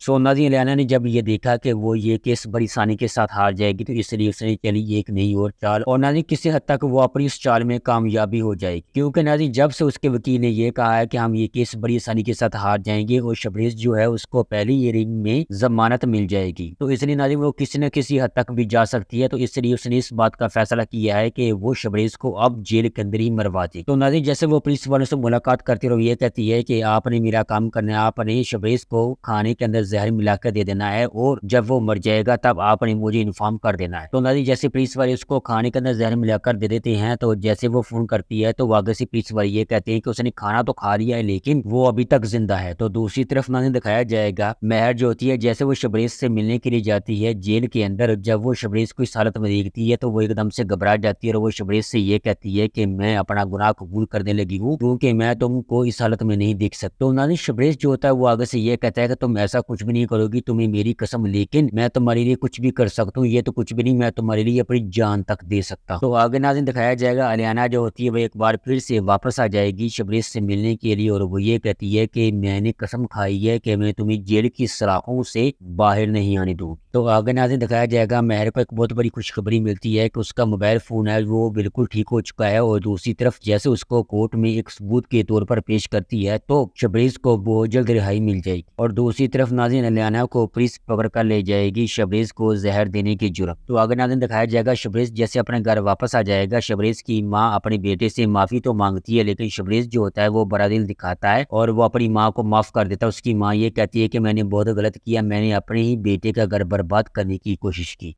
सो नाज़रीन अलियाना ने जब ये देखा कि वो ये केस बड़ी आसानी के साथ हार जाएगी तो इसलिए उसने चली एक नई और चाल और नाज़रीन किसी हद तक वो अपनी इस चाल में कामयाबी हो जाएगी क्योंकि नाज़रीन जब से उसके वकील ने ये कहा है कि हम ये केस बड़ी आसानी के साथ हार जाएंगे और शबरेज़ जो है उसको पहली हियरिंग में ज़मानत मिल जाएगी तो इसलिए नाज़रीन वो किसी न किसी हद तक भी जा सकती है तो इसलिए उसने इस बात का फैसला किया है कि वो शबरेज़ को अब जेल के अंदर ही मरवा देगी। तो नाज़रीन जैसे वो पुलिस वालों से मुलाकात करती है और ये कहती है कि आपने मेरा काम करना है, आपने शबरेज़ को खाने के अंदर जहर मिलाकर दे देना है और जब वो मर जाएगा तब आपने मुझे इन्फॉर्म कर देना है। तो नाज़रीन जैसे पुलिस वाले उसको खाने के अंदर जहर मिलाकर दे देते हैं तो जैसे वो फ़ोन करती है तो आगे से पुलिस वाले ये कहते हैं कि उसने खाना तो खा लिया है लेकिन वो अभी तक जिंदा है। तो दूसरी तरफ नाज़रीन दिखाया जाएगा महर जो होती है जैसे वो शबरेज़ से मिलने के लिए जाती है जेल के अंदर, जब वो शबरेज़ को इस हालत में देखती है तो वो एकदम से घबरा जाती है और वो शबरेज़ से ये कहती है कि मैं अपना गुनाह कबूल करने लगी हूँ क्योंकि मैं तुमको इस हालत में नहीं देख सकता। तो नाज़रीन शबरेज़ जो होता है वो आगे से ये कहता है कि तुम ऐसा कुछ भी नहीं करोगी, तुम्हें मेरी कसम, लेकिन मैं तुम्हारे लिए कुछ भी कर सकता हूँ, ये तो कुछ भी नहीं, मैं तुम्हारे लिए अपनी जान तक दे सकता हूँ। तो आगे नाज़रीन दिखाया जाएगा अलियाना जो होती है वो एक बार फिर से वापस आ जाएगी शबरेज़ से मिलने के लिए और वो ये कहती है कि मैंने कसम खाई है कि मैं तुम्हें जेल की सलाखों से बाहर नहीं आने दूँगी। तो आगे नाज़रीन दिखाया जाएगा महर को एक बहुत बड़ी खुशखबरी मिलती है कि उसका मोबाइल फ़ोन है वो बिल्कुल ठीक हो चुका है और दूसरी तरफ जैसे उसको कोर्ट में एक सबूत के तौर पर पेश करती है तो शबरेज़ को बहुत जल्द रिहाई मिल जाएगी। और दूसरी तरफ नाज़रीन अलियाना को पुलिस पकड़ कर ले जाएगी शबरेज़ को जहर देने की जुर्म। तो आगे नाज़रीन दिखाया जाएगा शबरेज़ जैसे अपने घर वापस आ जाएगा, शबरेज़ की माँ अपने बेटे से माफ़ी तो मांगती है लेकिन शबरेज़ जो होता है वो बड़ा दिल दिखाता है और वो अपनी माँ को माफ़ कर देता है। उसकी माँ ये कहती है कि मैंने बहुत गलत किया, मैंने अपने ही बेटे का घर बर्बाद करने की कोशिश की।